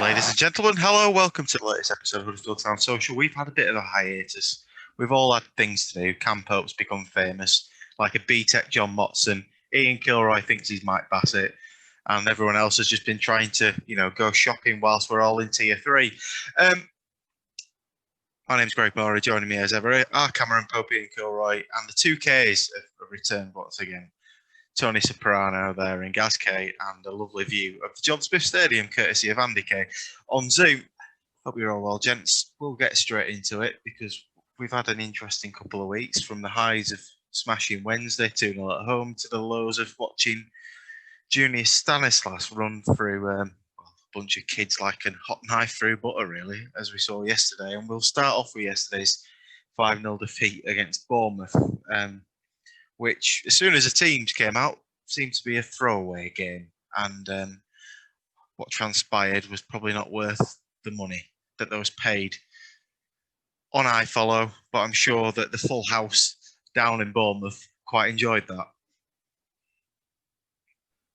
Ladies and gentlemen, hello, welcome to the latest episode of Huddersfield Town Social. We've had a bit of a hiatus. We've all had things to do. Cam Pope's become famous, like a B-Tech John Motson. Ian Kilroy thinks he's Mike Bassett. And everyone else has just been trying to, go shopping whilst we're all in Tier 3. My name's Greg Marah, joining me as ever are Cameron Pope, Ian Kilroy, and the two Ks have returned once again. Tony Soprano there in Kaye, and a lovely view of the John Smith Stadium, courtesy of Andy Kaye on Zoom. Hope you're all well, gents. We'll get straight into it because we've had an interesting couple of weeks, from the highs of smashing Wednesday 2-0 at home to the lows of watching Junior Stanislas run through a bunch of kids like a hot knife through butter, really, as we saw yesterday. And we'll start off with yesterday's 5-0 defeat against Bournemouth, which, as soon as the teams came out, seemed to be a throwaway game. And what transpired was probably not worth the money that was paid on iFollow, but I'm sure that the full house down in Bournemouth quite enjoyed that.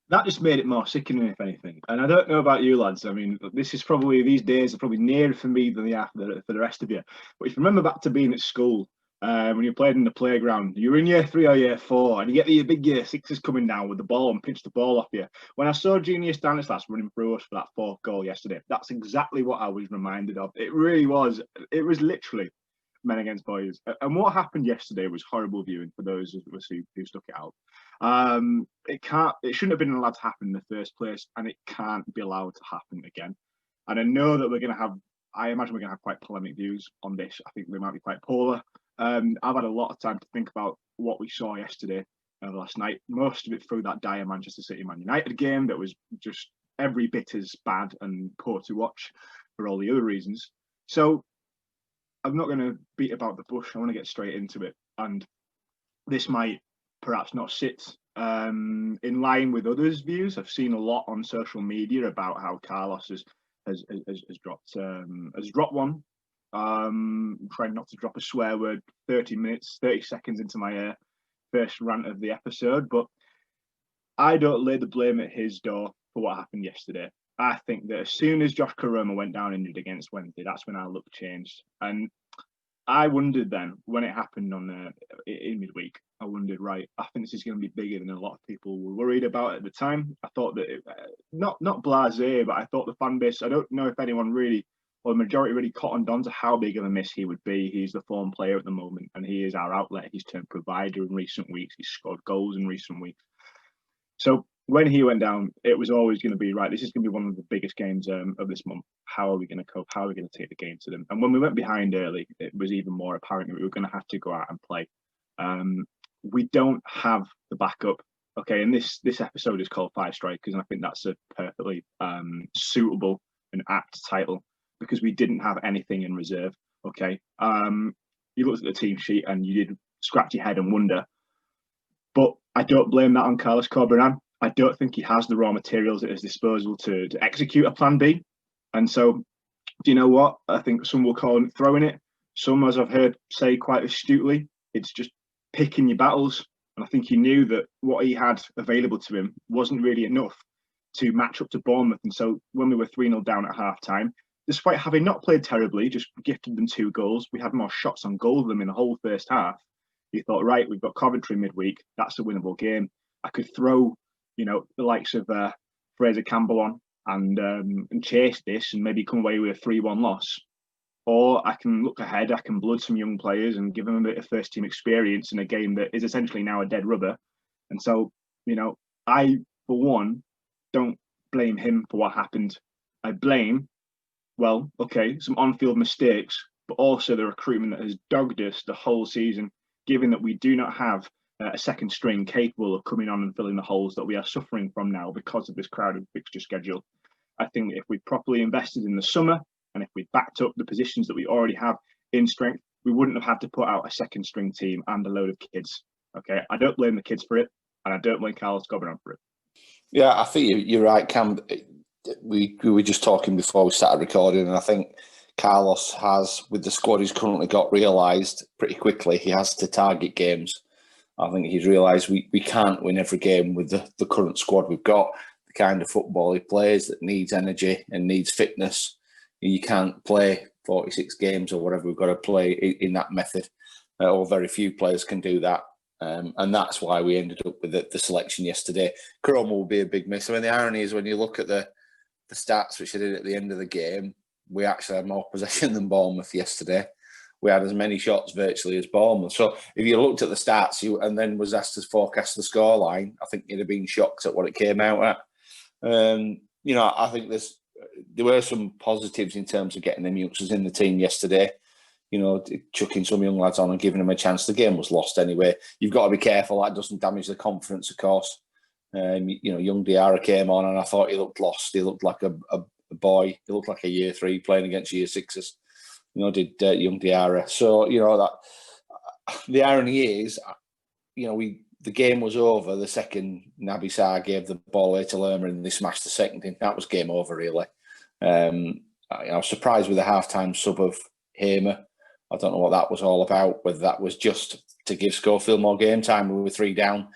That just made it more sickening, if anything. And I don't know about you lads. I mean, these days are probably nearer for me than they are for the rest of you. But if you remember back to being at school, when you played in the playground, you were in year 3 or year 4, and you get the big year 6s coming down with the ball and pinch the ball off you. When I saw Junior Stanislas running through us for that 4th goal yesterday, that's exactly what I was reminded of. It really was. It was literally men against boys. And what happened yesterday was horrible viewing for those of us who stuck it out. It shouldn't have been allowed to happen in the first place, and it can't be allowed to happen again. And I know that I imagine we're going to have quite polemic views on this. I think they might be quite polar. I've had a lot of time to think about what we saw yesterday last night, most of it through that dire Manchester City Man United game that was just every bit as bad and poor to watch for all the other reasons. So I'm not going to beat about the bush. I want to get straight into it. And this might perhaps not sit in line with others' views. I've seen a lot on social media about how Carlos has dropped one. Trying not to drop a swear word 30 seconds into my first rant of the episode, but I don't lay the blame at his door for what happened yesterday. I think that as soon as Josh Koroma went down injured against Wednesday, that's when our look changed. And I wondered then, when it happened in midweek, I wondered, right, I think this is going to be bigger than a lot of people were worried about at the time. I thought that, not blasé, but I thought the fan base, I don't know if anyone really, or the majority really cottoned on to how big of a miss he would be. He's the form player at the moment, and he is our outlet. He's turned provider in recent weeks. He's scored goals in recent weeks. So when he went down, it was always going to be, right, this is going to be one of the biggest games of this month. How are we going to cope? How are we going to take the game to them? And when we went behind early, it was even more apparent that we were going to have to go out and play. We don't have the backup. Okay, and this episode is called 5 Strikers, and I think that's a perfectly suitable and apt title, because we didn't have anything in reserve. Okay, you looked at the team sheet and you did scratch your head and wonder. But I don't blame that on Carlos Corberán. I don't think he has the raw materials at his disposal to execute a plan B. And so, do you know what? I think some will call it throwing it. Some, as I've heard say quite astutely, it's just picking your battles. And I think he knew that what he had available to him wasn't really enough to match up to Bournemouth. And so when we were 3-0 down at half-time, despite having not played terribly, just gifted them 2 goals, we had more shots on goal than them in the whole first half. He thought, right, we've got Coventry midweek. That's a winnable game. I could throw, the likes of Fraser Campbell on and chase this and maybe come away with a 3-1 loss. Or I can look ahead, I can blood some young players and give them a bit of first-team experience in a game that is essentially now a dead rubber. And so, I, for one, don't blame him for what happened. I blame, some on-field mistakes, but also the recruitment that has dogged us the whole season, given that we do not have a second string capable of coming on and filling the holes that we are suffering from now because of this crowded fixture schedule. I think if we properly invested in the summer, and if we backed up the positions that we already have in strength, we wouldn't have had to put out a second string team and a load of kids. Okay, I don't blame the kids for it, and I don't blame Carlos Corberán for it. Yeah, I think you're right, Cam. We were just talking before we started recording, and I think Carlos has, with the squad he's currently got, realised pretty quickly he has to target games. I think he's realised we can't win every game with the current squad we've got. kind of football he plays that needs energy and needs fitness. You can't play 46 games or whatever we've got to play in that method. Or very few players can do that. And that's why we ended up with the selection yesterday. Chroma will be a big miss. I mean, the irony is when you look at the stats, which I did at the end of the game, we actually had more possession than Bournemouth yesterday. We had as many shots virtually as Bournemouth. So if you looked at the stats and then was asked to forecast the scoreline, I think you'd have been shocked at what it came out at. I think there were some positives in terms of getting them youngsters in the team yesterday. Chucking some young lads on and giving them a chance. The game was lost anyway. You've got to be careful that doesn't damage the confidence, of course. Young Diarra came on and I thought he looked lost. He looked like a boy. He looked like a year 3 playing against year 6s. Did young Diarra. So, that the irony is, the game was over. The second Naby Sarr gave the ball away to Lerma and they smashed the second in. That was game over, really. I was surprised with the half-time sub of Hamer. I don't know what that was all about, whether that was just to give Schofield more game time. We were 3 down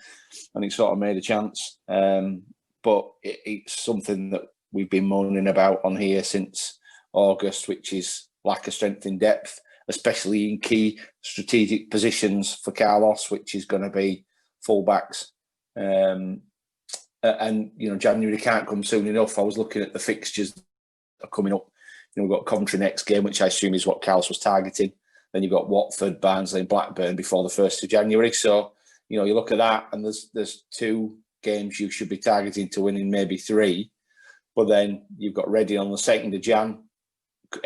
and he sort of made a chance. But it's something that we've been moaning about on here since August, which is lack of strength in depth, especially in key strategic positions for Carlos, which is going to be fullbacks. January can't come soon enough. I was looking at the fixtures that are coming up. We've got Coventry next game, which I assume is what Carlos was targeting. Then you've got Watford, Barnsley and Blackburn before the 1st of January. So, you look at that and there's 2 games you should be targeting to win in maybe 3. But then you've got Reading on the 2nd of Jan,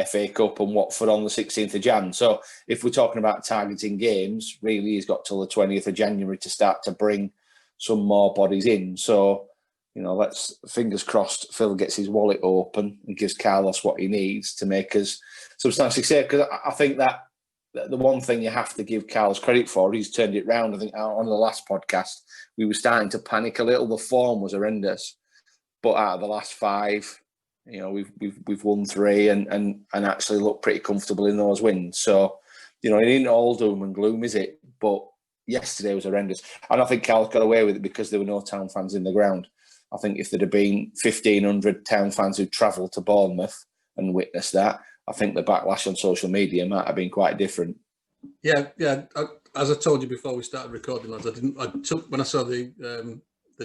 FA Cup and Watford on the 16th of Jan. So if we're talking about targeting games, really he's got till the 20th of January to start to bring some more bodies in. So, let's fingers crossed Phil gets his wallet open and gives Carlos what he needs to make us substantially safe. Because I think that the one thing you have to give Carlos credit for, he's turned it round. I think on the last podcast, we were starting to panic a little. The form was horrendous. But out of the last 5, we've won 3 and actually looked pretty comfortable in those wins. So, it ain't all doom and gloom, is it? But yesterday was horrendous. And I think Carlos got away with it because there were no Town fans in the ground. I think if there'd have been 1,500 Town fans who travelled to Bournemouth and witnessed that, I think the backlash on social media might have been quite different. Yeah. As I told you before we started recording, lads, when I saw the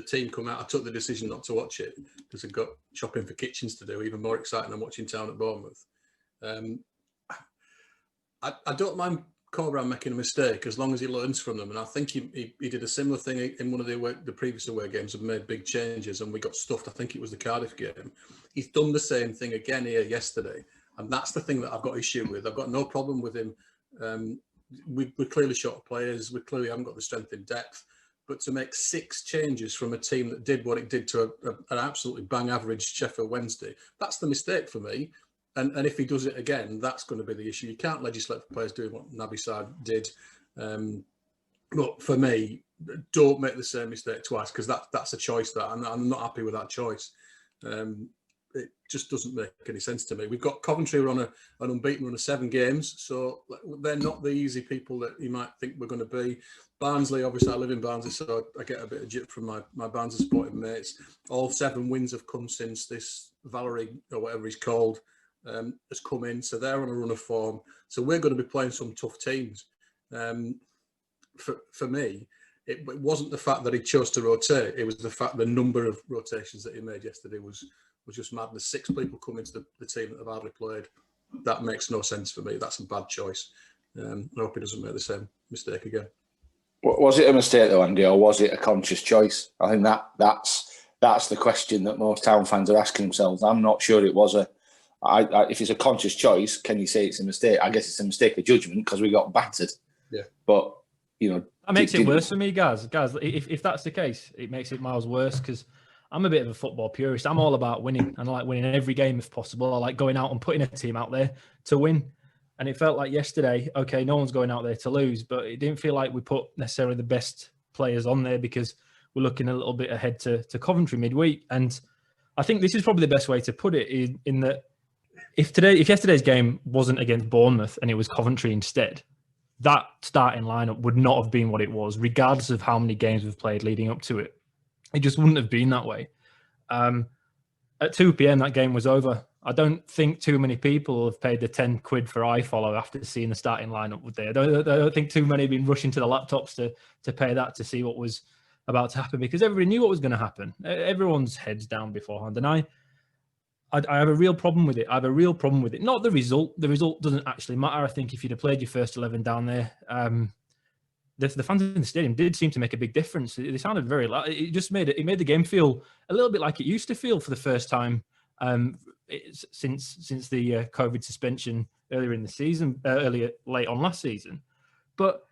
team come out, I took the decision not to watch it because I've got shopping for kitchens to do, even more exciting than watching Town at Bournemouth. I don't mind Corberan making a mistake as long as he learns from them, and I think he did a similar thing in one of the previous away games and made big changes and we got stuffed. I think it was the Cardiff game. He's done the same thing again here yesterday, and that's the thing that I've got issue with. I've got no problem with him. We're clearly short of players. We clearly haven't got the strength in depth. But to make 6 changes from a team that did what it did to an absolutely bang average Sheffield Wednesday, that's the mistake for me. And if he does it again, that's going to be the issue. You can't legislate for players doing what Naby Sarr did. But for me, don't make the same mistake twice because that's a choice that I'm not happy with that choice. It just doesn't make any sense to me. We've got Coventry who are on an unbeaten run of 7 games, so they're not the easy people that you might think we're going to be. Barnsley, obviously I live in Barnsley, so I get a bit of jip from my Barnsley supporting mates. All 7 wins have come since this Valerie, or whatever he's called, has come in, so they're on a run of form. So we're going to be playing some tough teams. For me, it wasn't the fact that he chose to rotate, it was the fact the number of rotations that he made yesterday was just madness. 6 people come into the team that have hardly played. That makes no sense for me. That's a bad choice. I hope he doesn't make the same mistake again. Was it a mistake though, Andy, or was it a conscious choice? I think that's the question that most Town fans are asking themselves. I'm not sure it was if it's a conscious choice, can you say it's a mistake? I guess it's a mistake of judgment because we got battered. Yeah. But, that makes it worse for me, guys. Guys, if that's the case, it makes it miles worse because I'm a bit of a football purist. I'm all about winning, and I like winning every game if possible. I like going out and putting a team out there to win. And it felt like yesterday, okay, no one's going out there to lose, but it didn't feel like we put necessarily the best players on there because we're looking a little bit ahead to Coventry midweek. And I think this is probably the best way to put it in that if yesterday's game wasn't against Bournemouth and it was Coventry instead, that starting lineup would not have been what it was, regardless of how many games we've played leading up to it. It just wouldn't have been that way. At 2 p.m, that game was over. I don't think too many people have paid the 10 quid for iFollow after seeing the starting lineup, would they? I don't think too many have been rushing to the laptops to pay that to see what was about to happen, because everybody knew what was going to happen. Everyone's heads down beforehand. And I have a real problem with it. I have a real problem with it. Not the result. The result doesn't actually matter. I think if you'd have played your first 11 down there, the fans in the stadium did seem to make a big difference. They sounded very loud. It just made the game feel a little bit like it used to feel for the first time since the COVID suspension earlier in the season, late on last season. But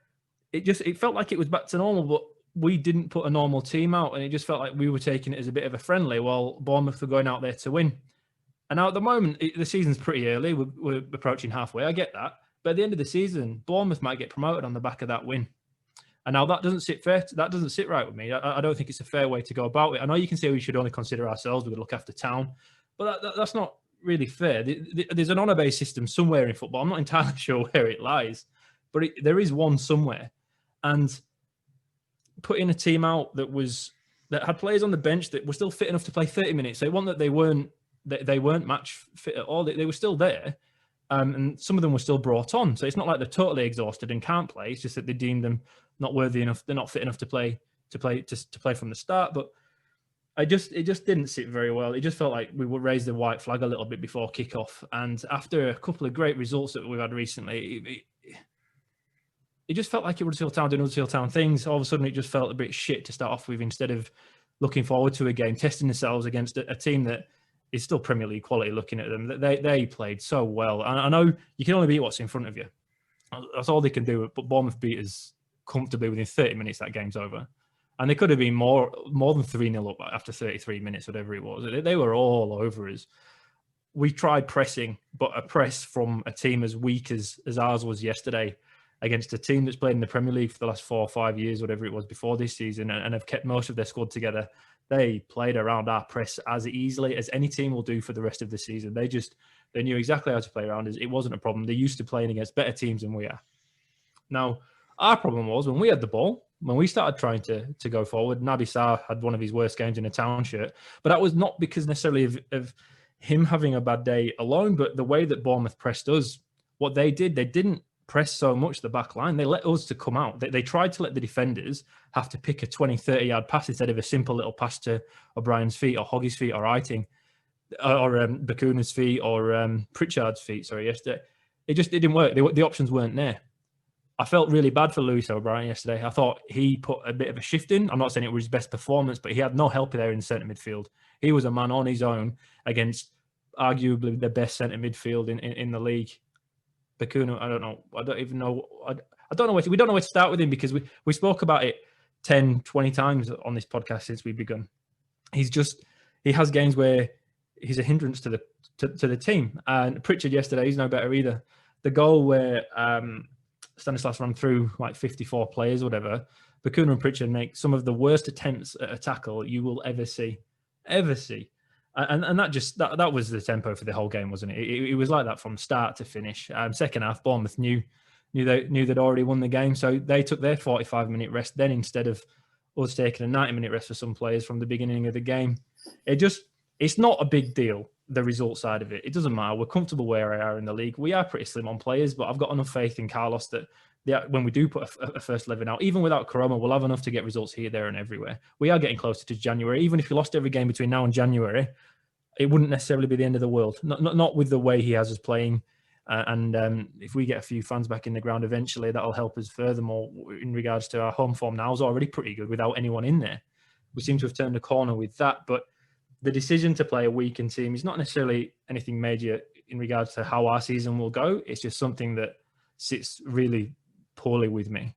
it felt like it was back to normal. But we didn't put a normal team out, and it just felt like we were taking it as a bit of a friendly, while Bournemouth were going out there to win. And now at the moment, the season's pretty early. We're approaching halfway. I get that. But at the end of the season, Bournemouth might get promoted on the back of that win. And now that doesn't sit fair. That doesn't sit right with me. I don't think it's a fair way to go about it. I know you can say we should only consider ourselves. We're going to look after town. But that's not really fair. There's an honour-based system somewhere in football. I'm not entirely sure where it lies. But there is one somewhere. And putting a team out that had players on the bench that were still fit enough to play 30 minutes. So it wasn't that they weren't match fit at all. They were still there. And some of them were still brought on. So it's not like they're totally exhausted and can't play. It's just that they deemed them not worthy enough. They're not fit enough to play from the start. But it just didn't sit very well. It just felt like we would raise the white flag a little bit before kickoff. And after a couple of great results that we've had recently, it just felt like Huddersfield Town doing Huddersfield Town things. All of a sudden, it just felt a bit shit to start off with, instead of looking forward to a game, testing themselves against a team that is still Premier League quality. Looking at them, they played so well. And I know you can only beat what's in front of you. That's all they can do. But Bournemouth beat us comfortably within 30 minutes. That game's over. And they could have been more than 3-0 up after 33 minutes, whatever it was. They were all over us. We tried pressing, but a press from a team as weak as ours was yesterday, against a team that's played in the Premier League for the last 4 or 5 years, whatever it was before this season, and have kept most of their squad together. They played around our press as easily as any team will do for the rest of the season. They knew exactly how to play around us. It wasn't a problem. They're used to playing against better teams than we are. Now, our problem was when we had the ball, when we started trying to go forward, Naby Sarr had one of his worst games in a Town shirt. But that was not because necessarily of him having a bad day alone, but the way that Bournemouth pressed us. What they did, they didn't press so much the back line. They let us to come out. They tried to let the defenders have to pick a 20, 30-yard pass instead of a simple little pass to O'Brien's feet or Hoggy's feet or Eiting or Bakuna's feet or Pritchard's feet, yesterday. It didn't work. The options weren't there. I felt really bad for Lewis O'Brien yesterday. I thought he put a bit of a shift in. I'm not saying it was his best performance, but he had no help there in centre midfield. He was a man on his own against arguably the best centre midfield in the league. Bakuna, I don't know. I don't even know. I don't know we don't know where to start with him, because we spoke about it 10, 20 times on this podcast since we've begun. He has games where he's a hindrance to the team. And Pritchard yesterday, he's no better either. The goal where Stanislas ran through like 54 players or whatever, Bakuna and Pritchard make some of the worst attempts at a tackle you will ever see. And that was the tempo for the whole game, wasn't it? It was like that from start to finish. Second half, Bournemouth knew they'd already won the game, so they took their 45-minute rest then instead of us taking a 90-minute rest for some players from the beginning of the game. It's not a big deal, the result side of it. It doesn't matter. We're comfortable where we are in the league. We are pretty slim on players, but I've got enough faith in Carlos that when we do put a first 11 out, even without Koroma, we'll have enough to get results here, there, and everywhere. We are getting closer to January. Even if we lost every game between now and January, it wouldn't necessarily be the end of the world. Not with the way he has us playing. And if we get a few fans back in the ground eventually, that'll help us furthermore in regards to our home form now is already pretty good without anyone in there. We seem to have turned a corner with that. But the decision to play a weakened team is not necessarily anything major in regards to how our season will go. It's just something that sits really poorly with me.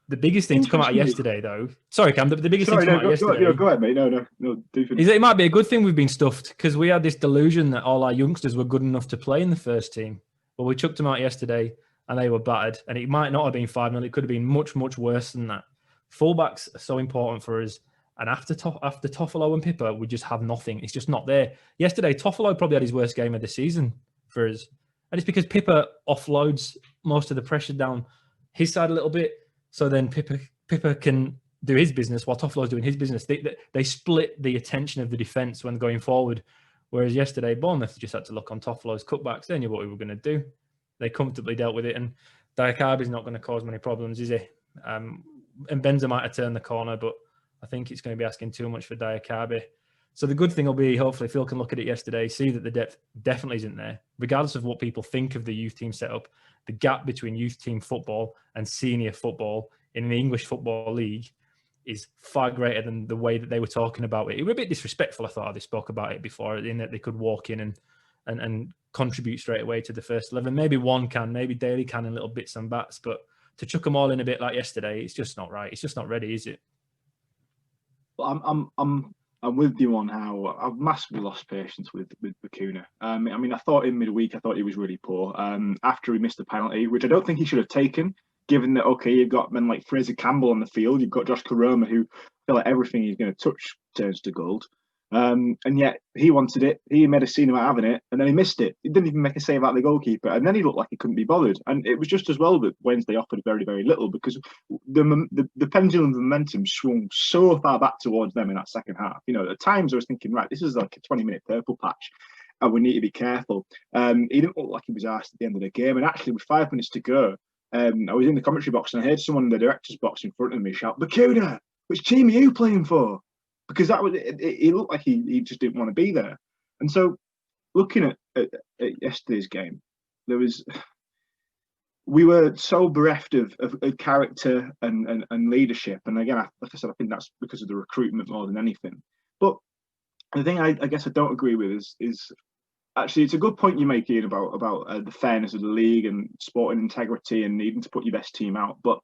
The biggest thing to come out yesterday, though. Sorry, Cam. The biggest thing to come out yesterday. Go ahead, mate. No. Is it might be a good thing we've been stuffed, because we had this delusion that all our youngsters were good enough to play in the first team. But we chucked them out yesterday, and they were battered. And it might not have been 5-0. It could have been much, much worse than that. Fullbacks are so important for us. And after Toffolo and Pippa, we just have nothing. It's just not there. Yesterday, Toffolo probably had his worst game of the season for us. And it's because Pippa offloads most of the pressure down his side a little bit. So then Pippa can do his business while Toffolo's doing his business. They split the attention of the defence when going forward. Whereas yesterday, Bournemouth just had to look on Toffolo's cutbacks. They knew what we were going to do. They comfortably dealt with it. And Diakabi's not going to cause many problems, is he? And Benza might have turned the corner, but I think it's going to be asking too much for Diakabi. So the good thing will be, hopefully, Phil can look at it yesterday, see that the depth definitely isn't there. Regardless of what people think of the youth team setup, the gap between youth team football and senior football in the English Football League is far greater than the way that they were talking about it. It was a bit disrespectful, I thought, how they spoke about it before, in that they could walk in and contribute straight away to the first 11. Maybe one can, maybe Daly can in little bits and bats, but to chuck them all in a bit like yesterday, it's just not right. It's just not ready, is it? Well, I'm with you on how I've massively lost patience with Bacuna. I mean, I thought in midweek, I thought he was really poor. After he missed the penalty, which I don't think he should have taken, given that, okay, you've got men like Fraser Campbell on the field, you've got Josh Koroma, who feel like everything he's going to touch turns to gold. And yet he wanted it. He made a scene about having it, and then he missed it. He didn't even make a save out the goalkeeper, and then he looked like he couldn't be bothered. And it was just as well that Wednesday offered very, very little, because the pendulum of momentum swung so far back towards them in that second half. You know, at times I was thinking, right, this is like a 20-minute purple patch, and we need to be careful. He didn't look like he was arsed at the end of the game, and actually with 5 minutes to go, I was in the commentary box and I heard someone in the director's box in front of me shout, "Bacuna, which team are you playing for?" Because that was it looked like he just didn't want to be there. And so, looking at yesterday's game, we were so bereft of character and leadership. And again, like I said, I think that's because of the recruitment more than anything. But the thing I guess I don't agree with is actually, it's a good point you make, Ian, about the fairness of the league and sporting integrity and needing to put your best team out. But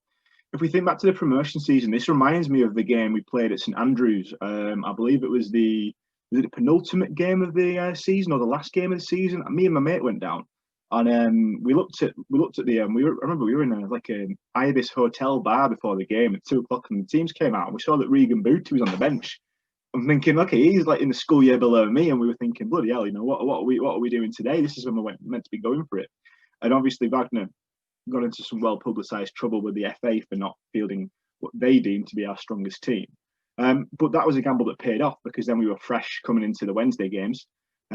if we think back to the promotion season, this reminds me of the game we played at St Andrews. I believe it was the penultimate game of the season, or the last game of the season. And me and my mate went down, and we looked at the. I remember we were in an Ibis hotel bar before the game at 2:00, and the teams came out, and we saw that Regan Booty was on the bench. I'm thinking, okay, he's like in the school year below me, and we were thinking, bloody hell, you know, what are we doing today? This is when we're meant to be going for it. And obviously Wagner got into some well-publicised trouble with the FA for not fielding what they deemed to be our strongest team. But that was a gamble that paid off, because then we were fresh coming into the Wednesday games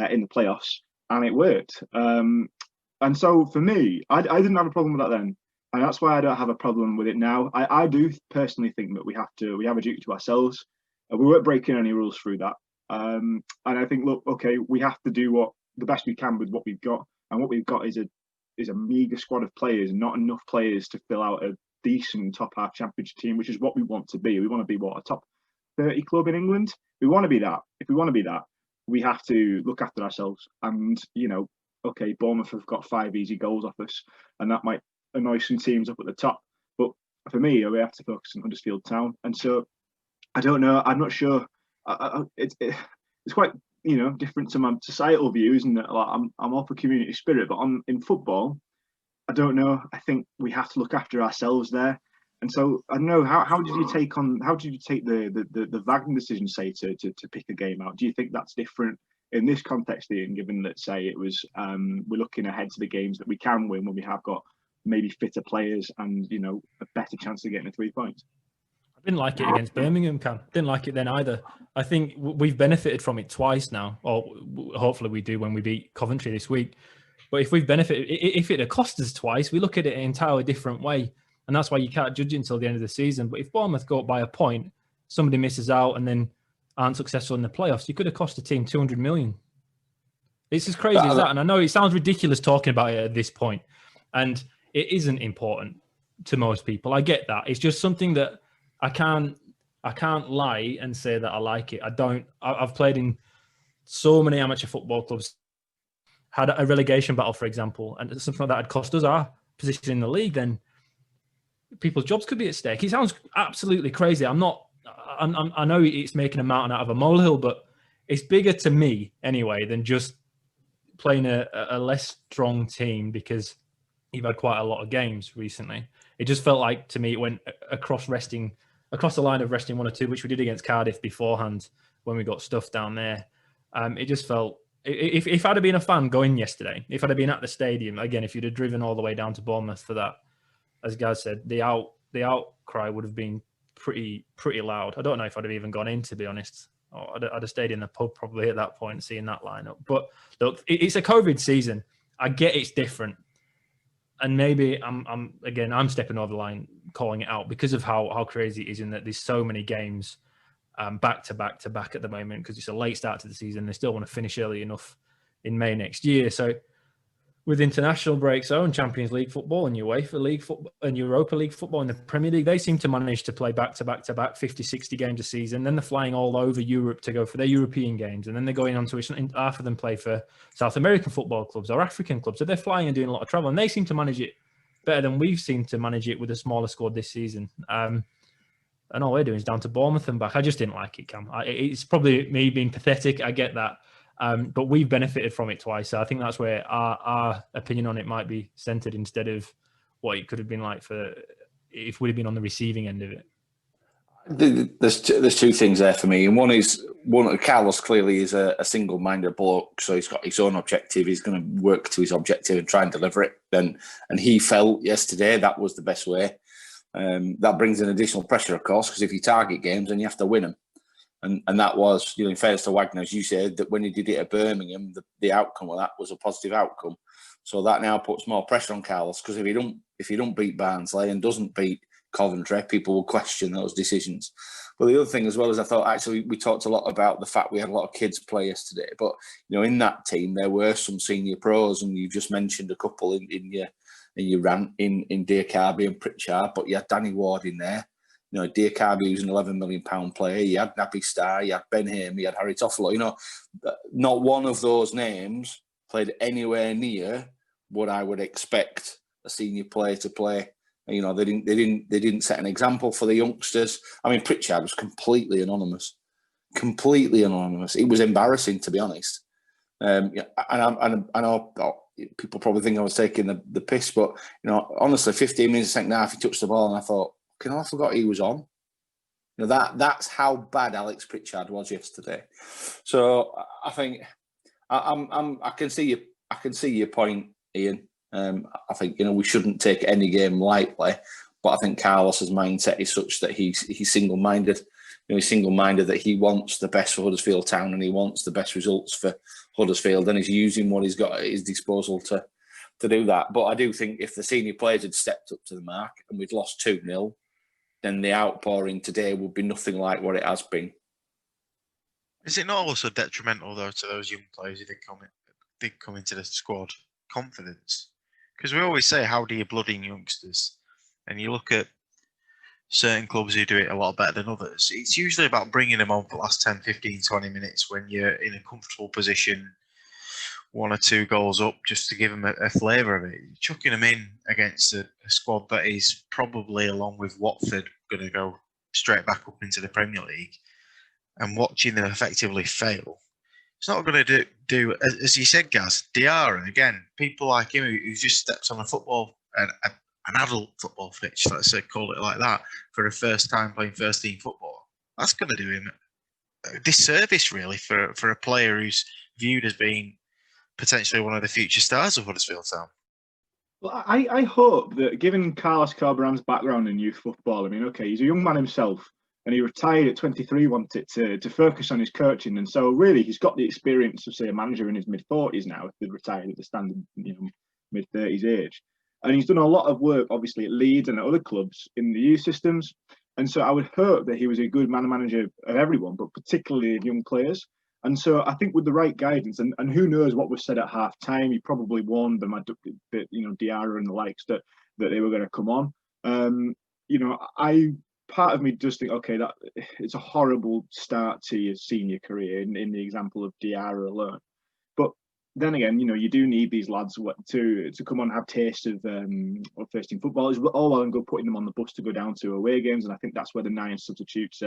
in the playoffs, and it worked. And so for me, I didn't have a problem with that then, and that's why I don't have a problem with it now. I do personally think that we have a duty to ourselves. We weren't breaking any rules through that. And I think, look, okay, we have to do the best we can with what we've got, and what we've got is a meagre squad of players, not enough players to fill out a decent top half championship team, which is what we want to be. We want to be a top 30 club in England. We want to be that. If we want to be that, we have to look after ourselves. And, you know, okay, Bournemouth have got 5 easy goals off us, and that might annoy some teams up at the top. But for me, we have to focus on Huddersfield Town. And so, I don't know. I'm not sure. It's quite, you know, different to my societal views, and like, I'm all for community spirit. But in football, I don't know. I think we have to look after ourselves there. And so I don't know. How did you take the Wagner decision, say, to pick a game out? Do you think that's different in this context, Ian? Given that, say, it was we're looking ahead to the games that we can win when we have got maybe fitter players and, you know, a better chance of getting the 3 points. Didn't like it against Birmingham, Cam. Didn't like it then either. I think we've benefited from it twice now, or hopefully we do when we beat Coventry this week. But if we've benefited, if it had cost us twice, we look at it an entirely different way. And that's why you can't judge it until the end of the season. But if Bournemouth go up by a point, somebody misses out and then aren't successful in the playoffs, you could have cost the team 200 million. It's as crazy as that. And I know it sounds ridiculous talking about it at this point. And it isn't important to most people. I get that. It's just something that I can't lie and say that I like it. I've played in so many amateur football clubs, had a relegation battle, for example, and something like that had cost us our position in the league, then people's jobs could be at stake. It sounds absolutely crazy. I know it's making a mountain out of a molehill, but it's bigger to me anyway than just playing a less strong team because you've had quite a lot of games recently. It just felt like, to me, it went across the line of resting 1 or 2, which we did against Cardiff beforehand when we got stuff down there. It just felt, if I'd have been a fan going yesterday, if I'd have been at the stadium, again, if you'd have driven all the way down to Bournemouth for that, as Gaz said, the outcry would have been pretty loud. I don't know if I'd have even gone in, to be honest. Or I'd have stayed in the pub probably at that point, seeing that lineup. But look, it's a COVID season. I get it's different, and maybe I'm stepping over the line calling it out because of how crazy it is, in that there's so many games back to back at the moment, because it's a late start to the season. They still want to finish early enough in May next year. So with international breaks on Champions League football and UEFA League football and Europa League football and the Premier League, they seem to manage to play back to back 50, 60 games a season. Then they're flying all over Europe to go for their European games. And then they're going on to half of them play for South American football clubs or African clubs. So they're flying and doing a lot of travel, and they seem to manage it better than we've seemed to manage it with a smaller squad this season. And all we're doing is down to Bournemouth and back. I just didn't like it, Cam. It's probably me being pathetic. I get that. But we've benefited from it twice. So I think that's where our opinion on it might be centered, instead of what it could have been like if we'd have been on the receiving end of it. There's two things there for me. And one, Carlos clearly is a single-minded bloke. So he's got his own objective. He's going to work to his objective and try and deliver it. And he felt yesterday that was the best way. That brings an additional pressure, of course, because if you target games, then you have to win them. And that was, in fairness to Wagner, as you said, that when he did it at Birmingham, the outcome of that was a positive outcome. So that now puts more pressure on Carlos, because if you don't beat Barnsley and doesn't beat Coventry, people will question those decisions. But the other thing as well is, I thought actually we talked a lot about the fact we had a lot of kids play yesterday. But in that team there were some senior pros, and you just mentioned a couple in your rant in Diakabi and Pritchard, but you had Danny Ward in there. Diakabi was an £11 million player. You had Naby Starr, you had Ben Hamer, you had Harry Toffolo. Not one of those names played anywhere near what I would expect a senior player to play. They didn't set an example for the youngsters. I mean, Pritchard was completely anonymous. It was embarrassing, to be honest. And I know people probably think I was taking the piss, but honestly, 15 minutes second half, he touched the ball, and I thought, I forgot he was on. That's how bad Alex Pritchard was yesterday. So I think I can see your point, Ian. I think we shouldn't take any game lightly, but I think Carlos's mindset is such that he's single-minded. He's single-minded that he wants the best for Huddersfield Town, and he wants the best results for Huddersfield, and he's using what he's got at his disposal to do that. But I do think if the senior players had stepped up to the mark and we'd lost 2-0, then the outpouring today would be nothing like what it has been. Is it not also detrimental, though, to those young players who did come into the squad? Confidence? Because we always say, how do you blood in youngsters? And you look at certain clubs who do it a lot better than others. It's usually about bringing them on for the last 10, 15, 20 minutes when you're in a comfortable position, 1 or 2 goals up, just to give them a flavour of it. Chucking them in against a squad that is probably, along with Watford, going to go straight back up into the Premier League, and watching them effectively fail, it's not going to do as you said, Gaz. Diarra, again, people like him who just steps on an adult football pitch, let's say, call it like that, for the first time playing first team football. That's going to do him a disservice, really, for a player who's viewed as being potentially one of the future stars of Huddersfield Town. Well, I hope that, given Carlos Corberan's background in youth football, he's a young man himself, and he retired at 23, wanted to focus on his coaching, and so really he's got the experience of, say, a manager in his mid-40s now, if he'd retired at the standard mid-30s age. And he's done a lot of work, obviously, at Leeds and at other clubs in the youth systems. And so I would hope that he was a good manager of everyone, but particularly of young players. And so I think with the right guidance, and who knows what was said at half time, he probably warned them that Diarra and the likes that they were going to come on. Part of me does think, okay, that it's a horrible start to your senior career in the example of Diarra alone. But then again, you do need these lads to come on and have taste of first team football. It's all well and good putting them on the bus to go down to away games, and I think that's where the 9 substitutes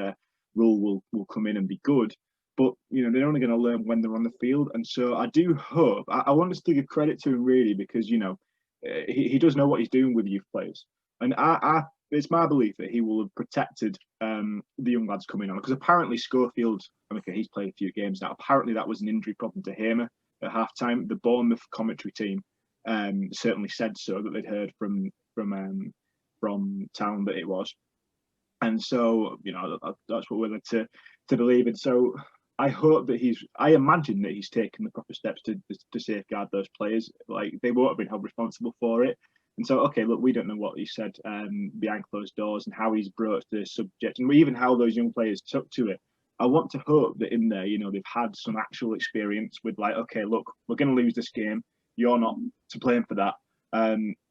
rule will come in and be good. But they're only going to learn when they're on the field, and so I do hope. I want us to give credit to him, really, because he does know what he's doing with youth players, and it's my belief that he will have protected the young lads coming on, because apparently Schofield, he's played a few games now. Apparently that was an injury problem to Hamer at half time. The Bournemouth commentary team certainly said so, that they'd heard from town that it was. And so, that's what we're led to believe. And so I hope that I imagine that he's taken the proper steps to safeguard those players. Like, they won't have been held responsible for it. And so, okay, look, we don't know what he said behind closed doors and how he's broached the subject, and even how those young players took to it. I want to hope that in there, they've had some actual experience with, like, okay, look, we're going to lose this game. You're not to blame for that.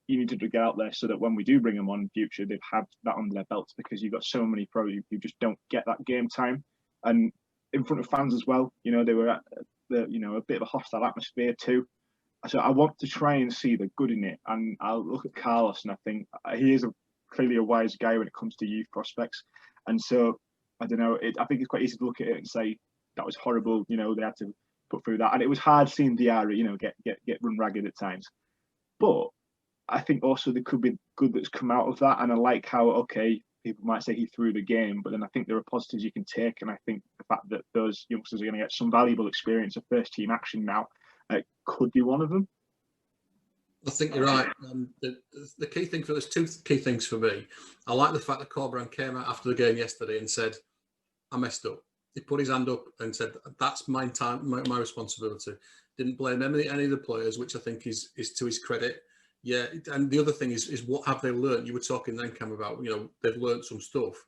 You need to get out there so that when we do bring them on in future, they've had that under their belts, because you've got so many pros who just don't get that game time. And in front of fans as well, they were at a bit of a hostile atmosphere too. So I want to try and see the good in it. And I'll look at Carlos, and I think he is clearly a wise guy when it comes to youth prospects. And so, I don't know, I think it's quite easy to look at it and say, that was horrible, they had to put through that. And it was hard seeing Diarra, get run ragged at times. But I think also there could be good that's come out of that. And I like how, okay, people might say he threw the game, but then I think there are positives you can take. And I think the fact that those youngsters are going to get some valuable experience of first team action now could be one of them. I think you're right. The key thing there's two key things for me. I like the fact that Corberán came out after the game yesterday and said, I messed up. He put his hand up and said, that's my time, my responsibility. Didn't blame any of the players, which I think is to his credit. Yeah, and the other thing is what have they learned? You were talking then, Cam, about, they've learned some stuff.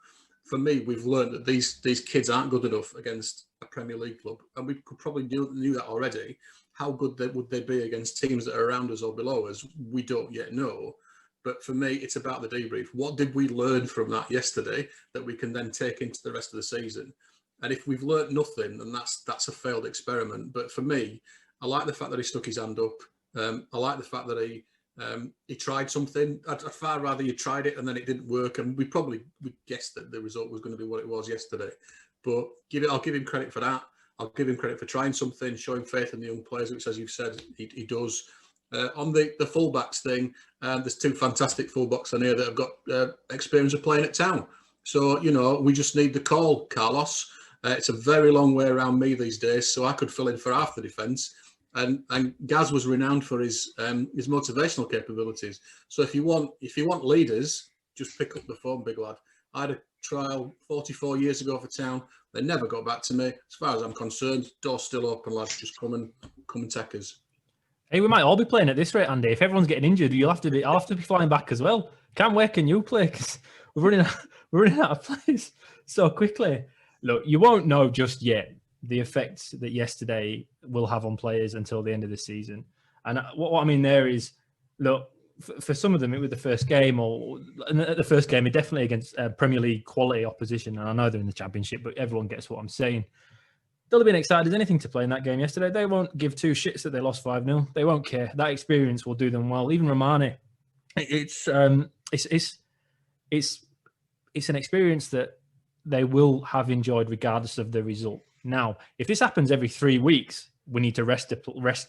For me, we've learned that these kids aren't good enough against a Premier League club, and we could probably knew that already. How good would they be against teams that are around us or below us? We don't yet know. But for me, it's about the debrief. What did we learn from that yesterday that we can then take into the rest of the season? And if we've learned nothing, then that's a failed experiment. But for me, I like the fact that he stuck his hand up. I like the fact that he tried something. I'd far rather you tried it and then it didn't work. And we guessed that the result was going to be what it was yesterday. But I'll give him credit for that. I'll give him credit for trying something, showing faith in the young players, which, as you've said, he does. On the fullbacks thing, there's two fantastic fullbacks on here that have got experience of playing at Town. So, we just need the call, Carlos. It's a very long way around me these days, so I could fill in for half the defence. And Gaz was renowned for his motivational capabilities. So if you want leaders, just pick up the phone, big lad. I had a trial 44 years ago for Town. They never got back to me. As far as I'm concerned, door's still open, lads. Just come and take us. Hey, we might all be playing at this rate, Andy. If everyone's getting injured, I'll have to be flying back as well. Cam, where can you play? Because we're running out of players so quickly. Look, you won't know just yet the effects that yesterday will have on players until the end of the season. And what I mean there is, look, for some of them, it was the first game, it definitely against Premier League quality opposition. And I know they're in the Championship, but everyone gets what I'm saying. They'll have been excited as anything to play in that game yesterday. They won't give two shits that they lost 5-0. They won't care. That experience will do them well. Even Romani, it's an experience that they will have enjoyed regardless of the result. Now, if this happens every 3 weeks, we need to rest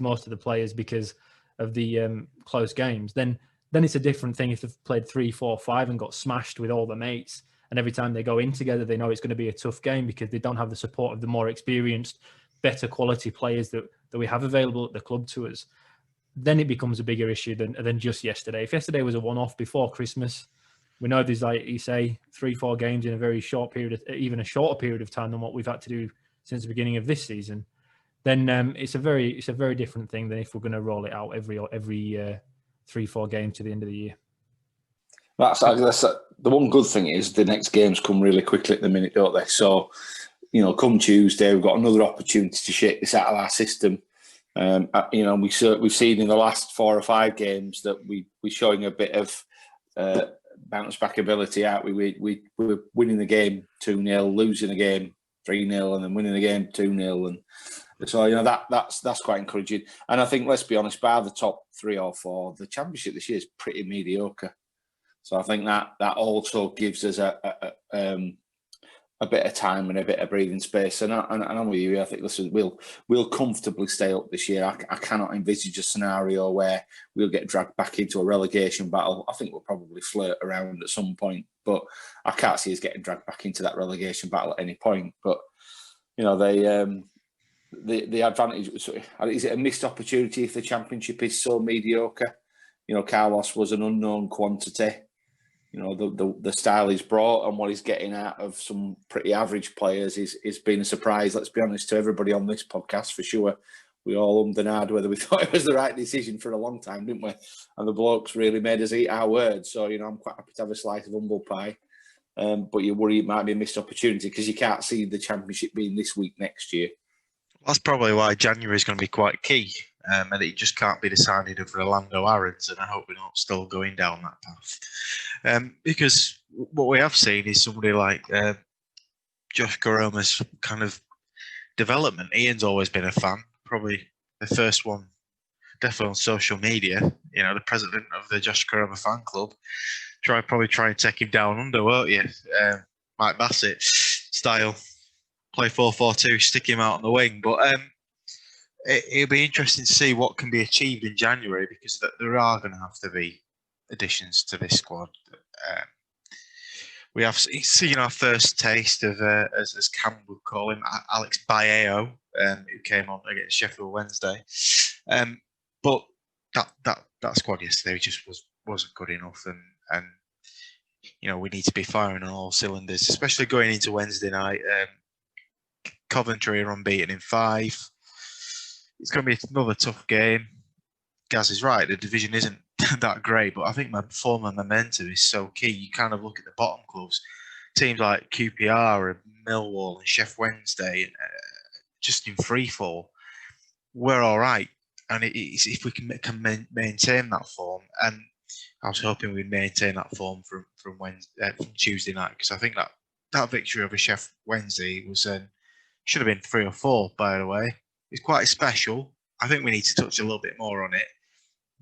most of the players because of the close games. Then it's a different thing if they've played 3, 4, 5 and got smashed with all the mates. And every time they go in together, they know it's going to be a tough game because they don't have the support of the more experienced, better quality players that we have available at the club to us. Then it becomes a bigger issue than just yesterday. If yesterday was a one-off before Christmas, we know there's, like you say, 3, 4 games in a very short period, even a shorter period of time than what we've had to do since the beginning of this season. Then it's a very different thing than if we're going to roll it out every 3, 4 games to the end of the year. That's the one good thing is the next games come really quickly at the minute, don't they? So, come Tuesday, we've got another opportunity to shake this out of our system. We've seen in the last 4 or 5 games that we're showing a bit of bounce back ability, aren't we? We're winning the game 2-0, losing the game 3-0, and then winning the game 2-0, and so that's quite encouraging. And I think, let's be honest, by the top 3 or 4, the Championship this year is pretty mediocre. So I think that also gives us a bit of time and a bit of breathing space. And I'm with you. I think, listen, we'll comfortably stay up this year. I cannot envisage a scenario where we'll get dragged back into a relegation battle. I think we'll probably flirt around at some point, but I can't see us getting dragged back into that relegation battle at any point. But the advantage, is it a missed opportunity if the Championship is so mediocre? Carlos was an unknown quantity. you know, the style he's brought and what he's getting out of some pretty average players is been a surprise, let's be honest, to everybody on this podcast for sure. We all ummed and ahed whether we thought it was the right decision for a long time, didn't we? And the blokes really made us eat our words. So, you know, I'm quite happy to have a slice of humble pie. But you worry it might be a missed opportunity because you can't see the Championship being this week next year. That's probably why January is going to be quite key. And it just can't be decided over Orlando Arons, and I hope we're not still going down that path. Because what we have seen is somebody like Josh Garoma's kind of development. Ian's always been a fan, probably the first one, definitely on social media. You know, the president of the Josh Garoma fan club. Probably try and take him down under, won't you? Mike Bassett style, play 4-4-2, stick him out on the wing. But it'll be interesting to see what can be achieved in January, because there are going to have to be additions to this squad. We have seen our first taste of, as Cam would call him, Alex Baeo, who came on against Sheffield Wednesday. But that squad yesterday just wasn't good enough, and you know, we need to be firing on all cylinders, especially going into Wednesday night. Coventry are unbeaten in 5. It's going to be another tough game. Gaz is right, the division isn't that great, but I think my form and momentum is so key. You kind of look at the bottom clubs, teams like QPR and Millwall and Sheff Wednesday, just in free fall. We're all right, and if we can maintain that form, and I was hoping we'd maintain that form from Wednesday, from Tuesday night, because I think that victory over Sheff Wednesday was should have been 3 or 4, by the way. It's quite special. I think we need to touch a little bit more on it,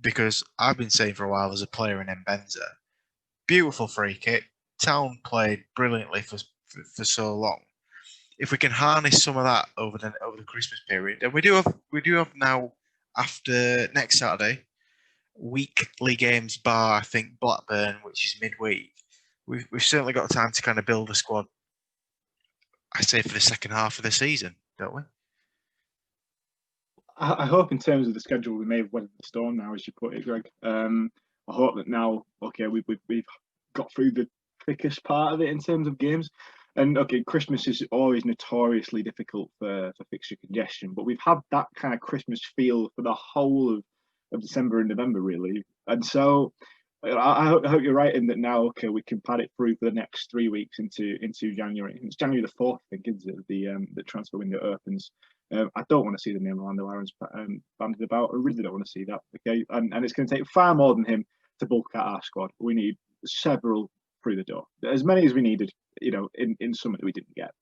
because I've been saying for a while, as a player in Mbenza, beautiful free kick. Town played brilliantly for so long. If we can harness some of that over the Christmas period, and we do have now, after next Saturday, weekly games bar, I think, Blackburn, which is midweek. We've certainly got time to kind of build a squad, I say, for the second half of the season, don't we? I hope in terms of the schedule we may have weathered the storm now, as you put it, Greg. I hope that now, okay, we've got through the thickest part of it in terms of games. And okay, Christmas is always notoriously difficult for fixture congestion, but we've had that kind of Christmas feel for the whole of December and November, really. And so I hope you're right in that now, okay, we can pad it through for the next 3 weeks into January. It's January the 4th, I think, isn't it? The transfer window opens. I don't want to see the name Orlando Arons banded about. I really don't want to see that. Okay, and it's going to take far more than him to bulk out our squad. We need several through the door, as many as we needed, you know, in summer that we didn't get.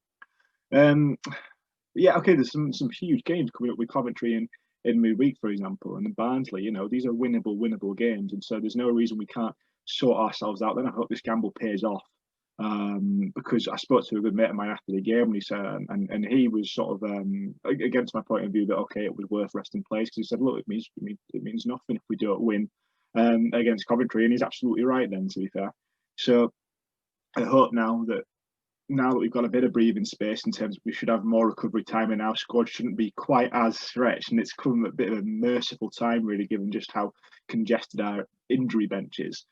Yeah, okay, there's some huge games coming up with Coventry in midweek, for example, and Barnsley. You know, these are winnable games, and so there's no reason we can't sort ourselves out. Then I hope this gamble pays off. Because I spoke to a good mate of mine after the game, and he said, and he was sort of against my point of view that okay, it was worth resting players, because he said, look, it means nothing if we don't win against Coventry, and he's absolutely right. Then, to be fair, so I hope now that we've got a bit of breathing space in terms of we should have more recovery time, and our squad shouldn't be quite as stretched, and it's come a bit of a merciful time, really, given just how congested our injury bench is.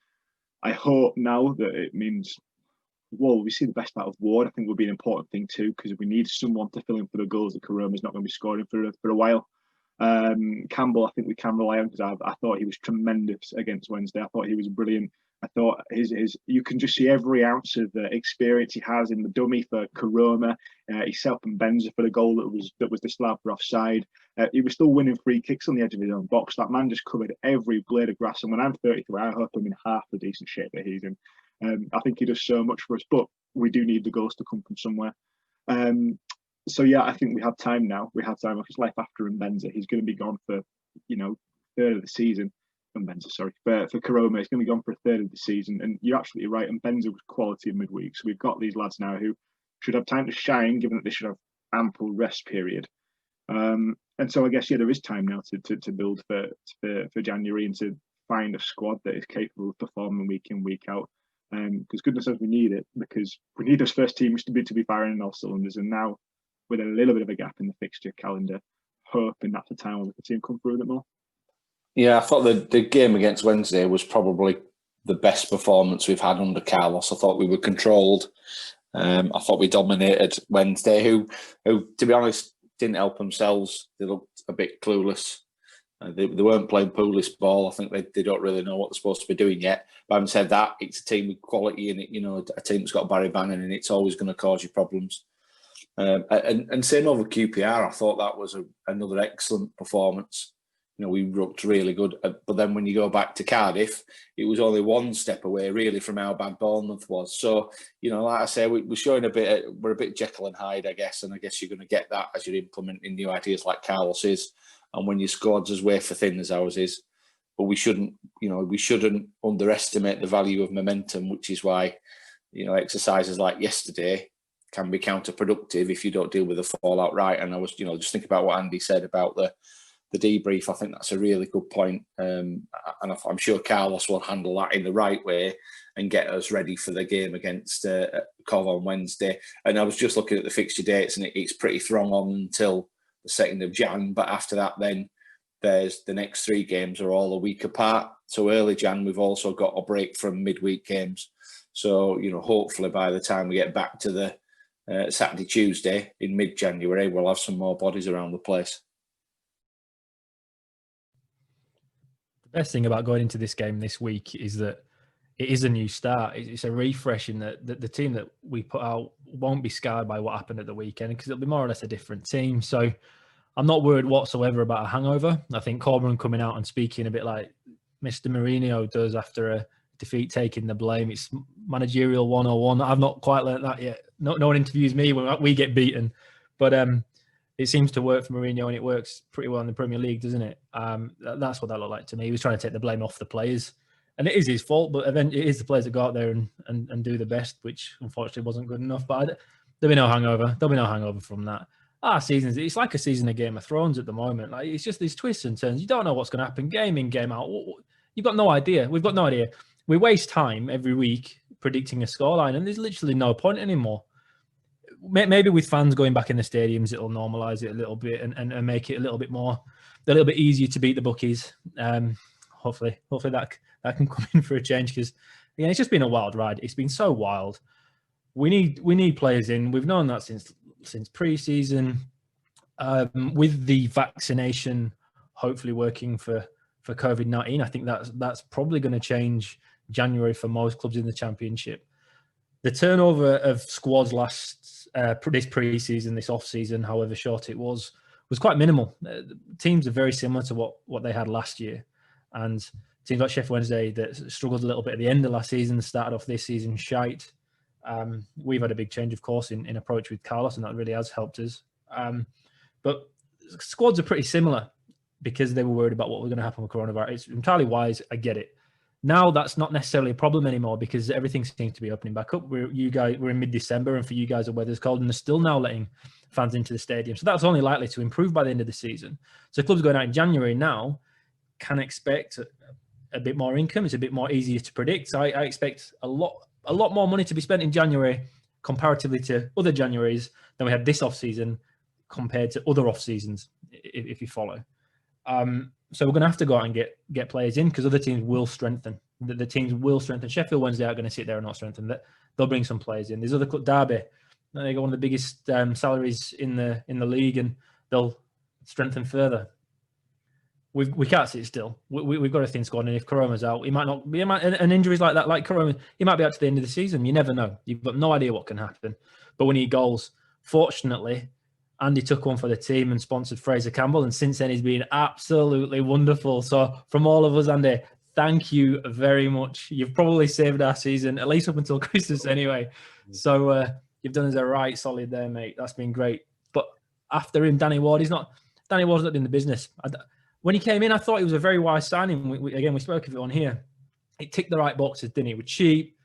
I hope now that it means, well, we see the best out of Ward. I think would be an important thing too, because we need someone to fill in for the goals that Karoma's not going to be scoring for a while. Campbell, I think we can rely on, because I thought he was tremendous against Wednesday. I thought he was brilliant. I thought his you can just see every ounce of experience he has in the dummy for Karoma. He self-Mbenza for the goal that was disallowed for offside. He was still winning free kicks on the edge of his own box. That man just covered every blade of grass. And when I'm 33, I hope I'm in half the decent shape that he's in. I think he does so much for us, but we do need the goals to come from somewhere. So yeah, I think we have time now. We have time. His life after Mbenza, he's going to be gone for, you know, third of the season. Mbenza, sorry, but for Karoma, he's going to be gone for a third of the season. And you're absolutely right. Mbenza was quality of midweek, so we've got these lads now who should have time to shine, given that they should have ample rest period. And so I guess yeah, there is time now to build for January and to find a squad that is capable of performing week in, week out. Because goodness knows we need it, because we need those first teams to be firing in all cylinders. And now, with a little bit of a gap in the fixture calendar, hoping that's the time when we can see them come through a bit more. Yeah, I thought the game against Wednesday was probably the best performance we've had under Carlos. I thought we were controlled. I thought we dominated Wednesday, who to be honest, didn't help themselves. They looked a bit clueless. They weren't playing poolish ball. I think they don't really know what they're supposed to be doing yet. But having said that, it's a team with quality in it. You know, a team that's got Barry Bannon in it, it's always going to cause you problems. And same over QPR. I thought that was another excellent performance. You know, we looked really good. But then when you go back to Cardiff, it was only one step away, really, from how bad Bournemouth was. So, you know, like I say, we're showing we're a bit Jekyll and Hyde, I guess. And I guess you're going to get that as you're implementing new ideas like Carlos is. And when your squad's as wafer thin as ours is. But we shouldn't underestimate the value of momentum, which is why, you know, exercises like yesterday can be counterproductive if you don't deal with the fallout right. And I was, you know, just think about what Andy said about the debrief. I think that's a really good point. And I'm sure Carlos will handle that in the right way and get us ready for the game against Cov on Wednesday. And I was just looking at the fixture dates, and it's pretty throng on until the 2nd of Jan. But after that, then there's the next 3 games are all a week apart. So early Jan, we've also got a break from midweek games. So, you know, hopefully by the time we get back to the Saturday, Tuesday in mid-January, we'll have some more bodies around the place. The best thing about going into this game this week is that it is a new start. It's a refresh in that the team that we put out won't be scarred by what happened at the weekend, because it'll be more or less a different team. So I'm not worried whatsoever about a hangover. I think Corberan coming out and speaking a bit like Mr. Mourinho does after a defeat, taking the blame. It's managerial 101. I've not quite learned that yet. No one interviews me when we get beaten. But it seems to work for Mourinho, and it works pretty well in the Premier League, doesn't it? That's what that looked like to me. He was trying to take the blame off the players. And it is his fault, but it is the players that go out there and do the best, which unfortunately wasn't good enough. But there'll be no hangover. There'll be no hangover from that. Seasons, it's like a season of Game of Thrones at the moment. Like, it's just these twists and turns. You don't know what's going to happen game in, game out. You've got no idea. We've got no idea. We waste time every week predicting a scoreline, and there's literally no point anymore. Maybe with fans going back in the stadiums, it'll normalise it a little bit and make it a little bit easier to beat the bookies. Hopefully that can come in for a change, because again, it's just been a wild ride. It's been so wild. We need players in. We've known that since pre-season. With the vaccination hopefully working for COVID-19, I think that's probably going to change January for most clubs in the Championship. The turnover of squads this pre-season, this off-season, however short it was quite minimal. Teams are very similar to what they had last year, and teams like Sheffield Wednesday that struggled a little bit at the end of last season started off this season shite. We've had a big change, of course, in approach with Carlos, and that really has helped us. But squads are pretty similar because they were worried about what was going to happen with coronavirus. It's entirely wise. I get it. Now that's not necessarily a problem anymore because everything seems to be opening back up. We're in mid-December, and for you guys, the weather's cold, and they're still now letting fans into the stadium. So that's only likely to improve by the end of the season. So clubs going out in January now can expect a bit more income. It's a bit more easier to predict. So I expect a lot more money to be spent in January comparatively to other Januaries than we had this off-season compared to other off-seasons, if you follow. So we're going to have to go out and get players in because other teams will strengthen. The teams will strengthen. Sheffield Wednesday are going to sit there and not strengthen. They'll bring some players in. There's other club, Derby. They got one of the biggest salaries in the league, and they'll strengthen further. We can't sit still. We've got a thin squad, and if Corona's out, and injuries like that, like Corona, he might be out to the end of the season. You never know. You've got no idea what can happen. But we need goals. Fortunately, Andy took one for the team and sponsored Fraser Campbell, and since then he's been absolutely wonderful. So from all of us, Andy, thank you very much. You've probably saved our season, at least up until Christmas anyway. So you've done us a right solid there, mate. That's been great. But after him, Danny Ward's not in the business. When he came in, I thought he was a very wise signing. We spoke of it on here. It ticked the right boxes, didn't he? We're cheap.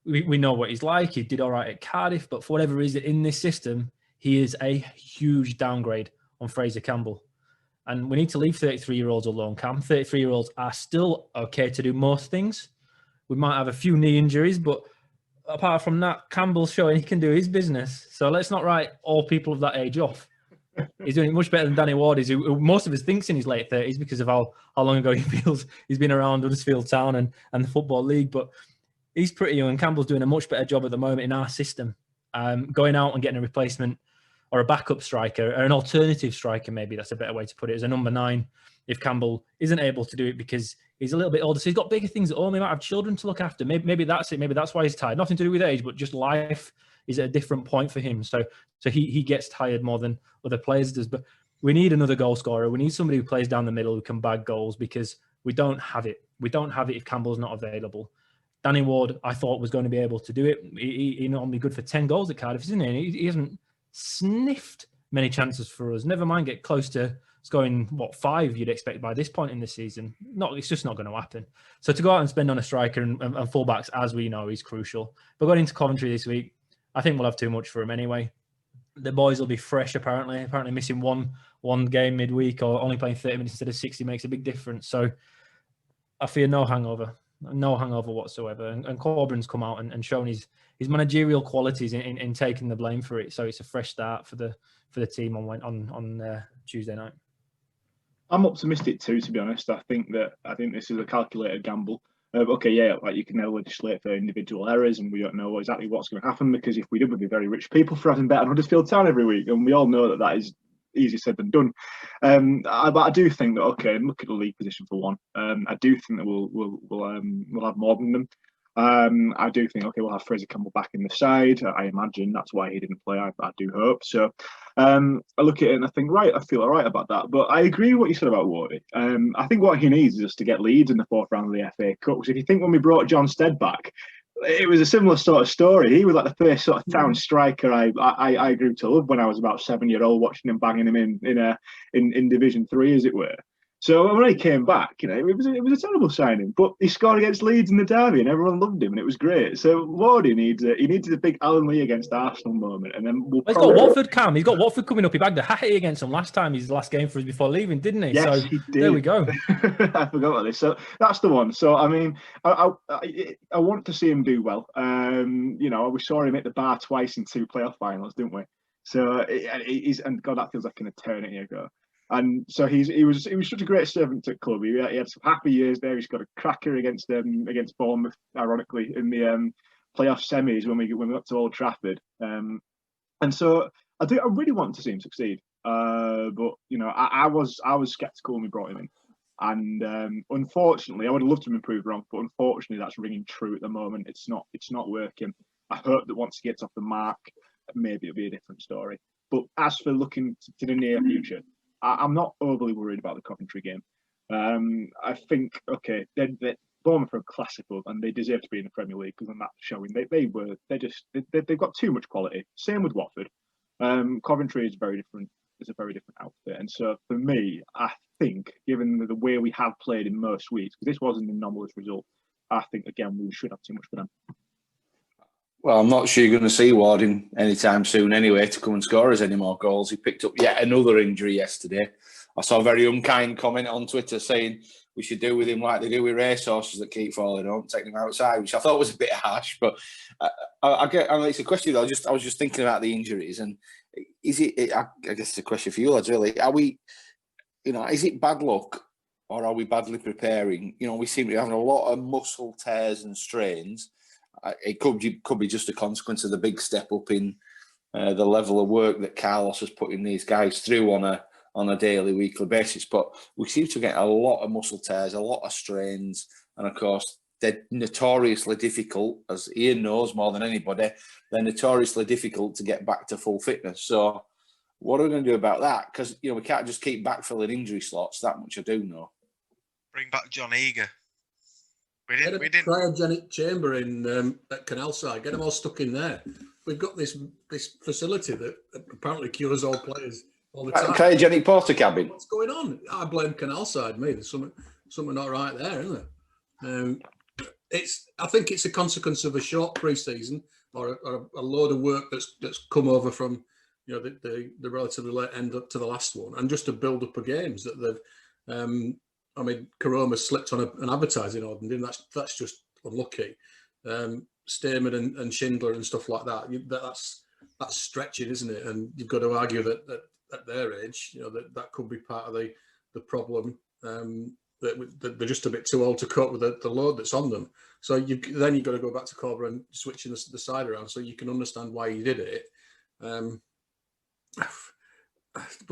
We know what he's like. He did all right at Cardiff, but for whatever reason, in this system, he is a huge downgrade on Fraser Campbell. And we need to leave 33-year-olds alone, Cam. 33-year-olds are still okay to do most things. We might have a few knee injuries, but apart from that, Campbell's showing he can do his business. So let's not write all people of that age off. He's doing much better than Danny Ward is, who most of us thinks in his late 30s because of how long ago he feels he's been around Huddersfield Town and the Football League. But he's pretty young, and Campbell's doing a much better job at the moment in our system. Going out and getting a replacement or a backup striker or an alternative striker, maybe that's a better way to put it, as a number 9 if Campbell isn't able to do it because he's a little bit older. So he's got bigger things at home. He might have children to look after. Maybe that's it. Maybe that's why he's tired. Nothing to do with age, but just life is at a different point for him. So he gets tired more than other players does. But we need another goal scorer. We need somebody who plays down the middle who can bag goals because we don't have it. We don't have it if Campbell's not available. Danny Ward, I thought, was going to be able to do it. He normally good for 10 goals at Cardiff, isn't he? He hasn't sniffed many chances for us. Never mind get close to scoring, 5 you'd expect by this point in the season. It's just not going to happen. So to go out and spend on a striker and fullbacks, as we know, is crucial. But going into Coventry this week, I think we'll have too much for him anyway. The boys will be fresh, apparently. Apparently missing one game midweek or only playing 30 minutes instead of 60 makes a big difference. So I fear no hangover whatsoever. And Corbyn's come out and shown his managerial qualities in taking the blame for it. So it's a fresh start for the team on Tuesday night. I'm optimistic too, to be honest. I think this is a calculated gamble. Okay, yeah, like you can never legislate for individual errors, and we don't know exactly what's going to happen because if we did, we'd be very rich people for having bet on Huddersfield Town every week, and we all know that is easier said than done. But I do think that look at the league position for one. I do think that we'll have more than them. I do think we'll have Fraser Campbell back in the side. I imagine that's why he didn't play. I do hope so. I look at it and I think, right, I feel all right about that. But I agree with what you said about Wardy. I think what he needs is just to get Leeds in the 4th round of the FA Cup. Because if you think when we brought John Stead back, it was a similar sort of story. He was like the first sort of town striker I grew to love when I was about 7-year-old, watching him banging him in Division 3, as it were. So when he came back, it was a terrible signing, but he scored against Leeds in the derby, and everyone loved him, and it was great. So Wardy needs a big Alan Lee against Arsenal moment, and then he's got Watford, Cam. He's got Watford coming up. He bagged a hattie against them last time. His last game for us before leaving, didn't he? Yes, so he did. There we go. I forgot about this. So that's the one. So I mean, I want to see him do well. We saw him hit the bar twice in 2 playoff finals, didn't we? So and God, that feels like an eternity ago. And so he was such a great servant at club. He had some happy years there. He's got a cracker against Bournemouth, ironically, in the playoff semis when we got to Old Trafford. And so I really want to see him succeed. But I was sceptical when we brought him in, and unfortunately, I would have loved to improve wrong, but unfortunately, that's ringing true at the moment. It's not working. I hope that once he gets off the mark, maybe it'll be a different story. But as for looking to the near future, I'm not overly worried about the Coventry game. I think they're Bournemouth are a classic club and they deserve to be in the Premier League because on that showing they've got too much quality. Same with Watford. Coventry is very different. It's a very different outfit, and so for me, I think given the way we have played in most weeks, because this was an anomalous result, I think again we should have too much for them. Well, I'm not sure you're going to see Warding anytime soon anyway to come and score us any more goals. He picked up yet another injury yesterday. I saw a very unkind comment on Twitter saying we should do with him like they do with racehorses that keep falling on, taking them outside, which I thought was a bit harsh. But it's a question. I was just thinking about the injuries, and is it? I guess it's a question for you lads. Really, are we? Is it bad luck or are we badly preparing? We seem to be having a lot of muscle tears and strains. It could be just a consequence of the big step up in the level of work that Carlos has putting these guys through on a daily, weekly basis. But we seem to get a lot of muscle tears, a lot of strains, and of course they're notoriously difficult, as Ian knows more than anybody. They're notoriously difficult to get back to full fitness. So what are we going to do about that? Because we can't just keep backfilling injury slots. That much I do know. Bring back John Eager. We didn't. Cryogenic chamber in at Canalside. Get them all stuck in there. We've got this facility that apparently cures all players all the time. Cryogenic porter cabin. What's going on? I blame Canalside. Me, there's something not right there, isn't there? I think it's a consequence of a short pre-season or a load of work that's come over from the relatively late end up to the last one, and just to build up of games that they've. Karoma slipped on an advertising order, and that's just unlucky. Stamen and Schindler and stuff like that. That's stretching, isn't it? And you've got to argue that at their age, that could be part of the problem. That they're just a bit too old to cope with the load that's on them. So then you've got to go back to Cobra and switching the side around so you can understand why he did it. But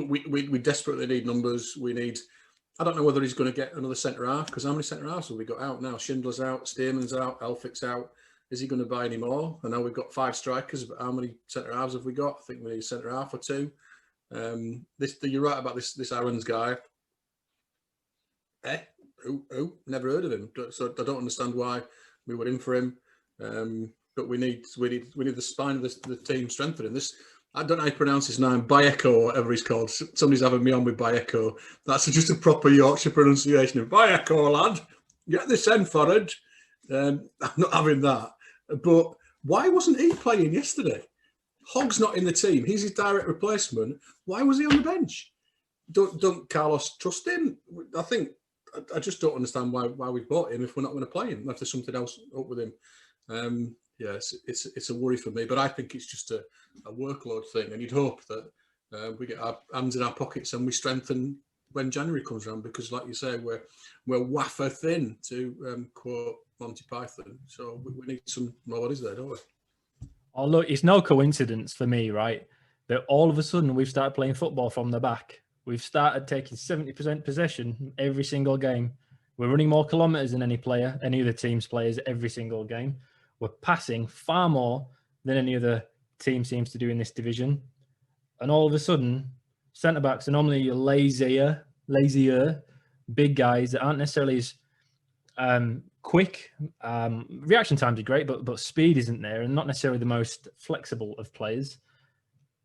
we desperately need numbers. We need. I don't know whether he's going to get another centre half, because how many centre halves have we got out now? Schindler's out, Stearman's out, Elphick's out. Is he going to buy any more? I know we've got 5 strikers, but how many centre halves have we got? I think we need a centre half or 2. You're right about this Aaron's guy. Who? Never heard of him. So I don't understand why we were in for him. But we need the spine of the team strengthening. This, I don't know how you pronounce his name, Bayeko or whatever he's called. Somebody's having me on with Bayeko. That's just a proper Yorkshire pronunciation of Bayeko, lad. Get this end forward. I'm not having that. But why wasn't he playing yesterday? Hogg's not in the team. He's his direct replacement. Why was he on the bench? Don't Carlos trust him? I just don't understand why we've bought him if we're not going to play him. If there's something else up with him. It's a worry for me. But I think it's just a workload thing. And you'd hope that we get our hands in our pockets and we strengthen when January comes around, because, like you say, we're wafer thin, to quote Monty Python. So we need some more bodies there, don't we? Oh, look, it's no coincidence for me, right, that all of a sudden we've started playing football from the back. We've started taking 70% possession every single game. We're running more kilometres than any other team's players every single game. We're passing far more than any other team seems to do in this division. And all of a sudden, centre-backs are normally your lazier, big guys that aren't necessarily as quick. Reaction times are great, but speed isn't there, and not necessarily the most flexible of players.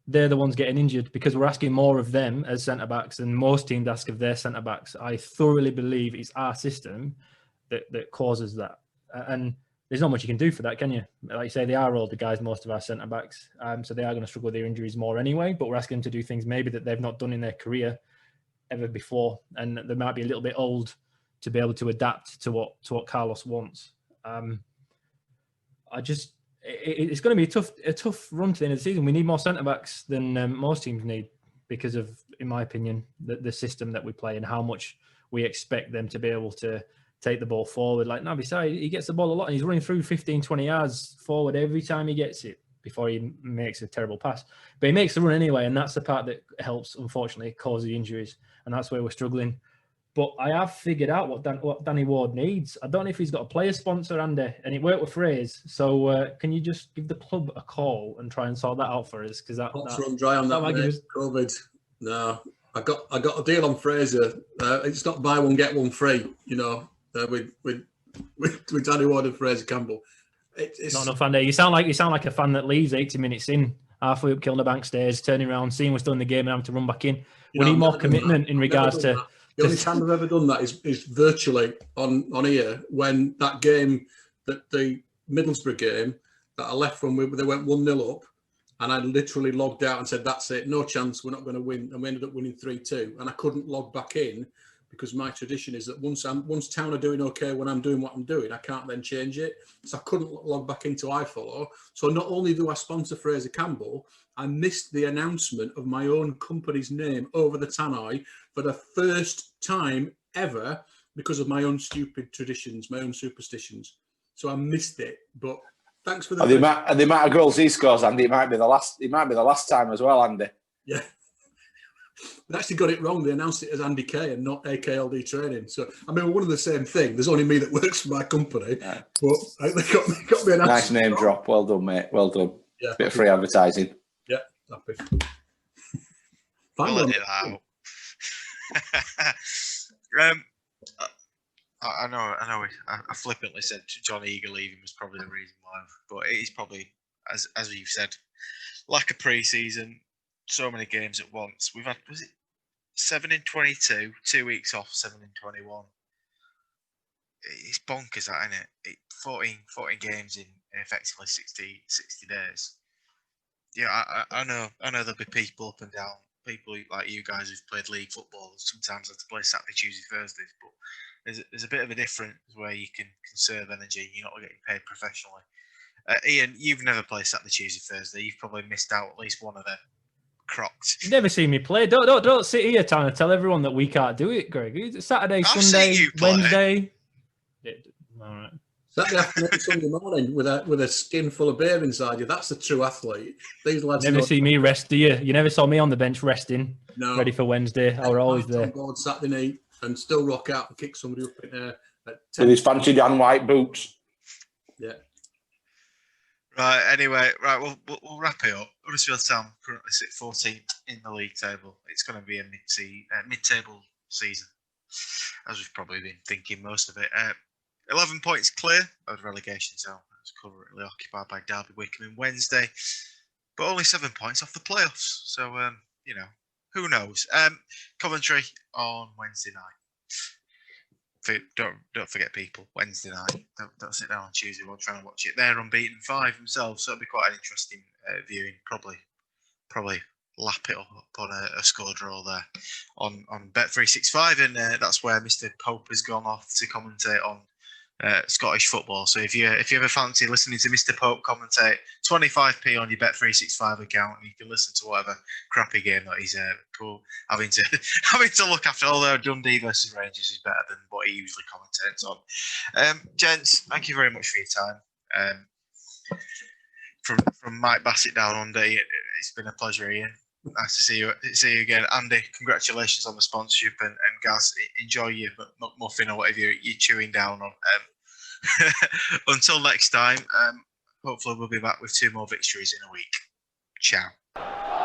They're the ones getting injured because we're asking more of them as centre-backs than most teams ask of their centre-backs. I thoroughly believe it's our system that causes that. And there's not much you can do for that, can you? Like you say, they are older guys, most of our centre-backs, so they are going to struggle with their injuries more anyway, but we're asking them to do things maybe that they've not done in their career ever before, and they might be a little bit old to be able to adapt to what Carlos wants. It's going to be a tough run to the end of the season. We need more centre-backs than most teams need because of, in my opinion, the system that we play and how much we expect them to be able to take the ball forward. Like Naby said, he gets the ball a lot and he's running through 15, 20 yards forward every time he gets it before he makes a terrible pass. But he makes the run anyway, and that's the part that helps, unfortunately, cause the injuries. And that's where we're struggling. But I have figured out what Danny Ward needs. I don't know if he's got a player sponsor, Andy, and it worked with Fraze. So can you just give the club a call and try and sort that out for us? Because Pops run dry on that, mate. COVID. No, I got a deal on Fraser. It's not buy one get one free. With Danny Ward and Fraser Campbell. It's not enough, Andy. You sound like a fan that leaves 80 minutes in, halfway up Kilnabank stairs, turning around, seeing what's done in the game, and having to run back in. We need more commitment in regards to. The only time I've ever done that is virtually on here, when that game, the Middlesbrough game that I left when they went 1-0 up, and I literally logged out and said, that's it, no chance, we're not going to win. And we ended up winning 3-2. And I couldn't log back in because my tradition is that once Town are doing okay when I'm doing what I'm doing, I can't then change it. So I couldn't log back into iFollow. So not only do I sponsor Fraser Campbell, I missed the announcement of my own company's name over the tannoy for the first time ever because of my own stupid traditions, my own superstitions. So I missed it. But thanks for the amount of goals he scores, Andy. It might be the last time as well, Andy. Yeah. They actually got it wrong. They announced it as Andy Kaye and not AKLD Training. So, I mean, we're one of the same thing. There's only me that works for my company. Yeah. But they got me an nice name wrong. Drop. Well done, mate. Well done. Yeah, bit of free advertising. Yeah, happy. We'll edit that out. I know. I flippantly said John Eagle leaving was probably the reason why, but it is probably, as you've said, lack of pre-season. So many games at once. We've had, was it 7 in 22, 2 weeks off, 7 in 21. It's bonkers, that, isn't it? 14 games in effectively 60 days. Yeah, I know there'll be people up and down, people like you guys who've played league football, sometimes have to play Saturday, Tuesday, Thursdays, but there's a bit of a difference where you can conserve energy and you're not getting paid professionally. Ian, you've never played Saturday, Tuesday, Thursday. You've probably missed out at least one of them crocked. You've never seen me play. Don't sit here trying to tell everyone that we can't do it, Greg. It's Saturday, I've Sunday, seen you play. Wednesday. All right. Saturday afternoon, Sunday morning with a skin full of beer inside you. That's a true athlete. These lads Never see me rest, do you? You never saw me on the bench resting, No. ready for Wednesday. I was always On there. board Saturday night and still rock out and kick somebody up in there. With his fancy Dan White boots. Yeah. Right, anyway, we'll wrap it up. Huddersfield Town currently sit 14th in the league table. It's going to be a mid-table season, as we've probably been thinking most of it. 11 points clear of the relegation zone. It's currently occupied by Derby, Wycombe and Wednesday, but only 7 points off the playoffs. So, who knows? Coventry on Wednesday night. Don't forget, people. Wednesday night. Don't sit down on Tuesday. We'll try and watch it. They're unbeaten 5 themselves, so it'll be quite an interesting viewing. Probably lap it up on a score draw there on Bet365, and that's where Mr. Pope has gone off to commentate on Scottish football. So if you ever fancy listening to Mr. Pope commentate, 25p on your Bet365 account, and you can listen to whatever crappy game that he's having to look after. Although Dundee versus Rangers is better than what he usually commentates on. Gents, thank you very much for your time. From Mike Bassett down under, it's been a pleasure, Ian. Nice to see you again. Andy, congratulations on the sponsorship, and Gaz, enjoy your muffin or whatever you're chewing down on. Until next time, hopefully we'll be back with 2 more victories in a week. Ciao.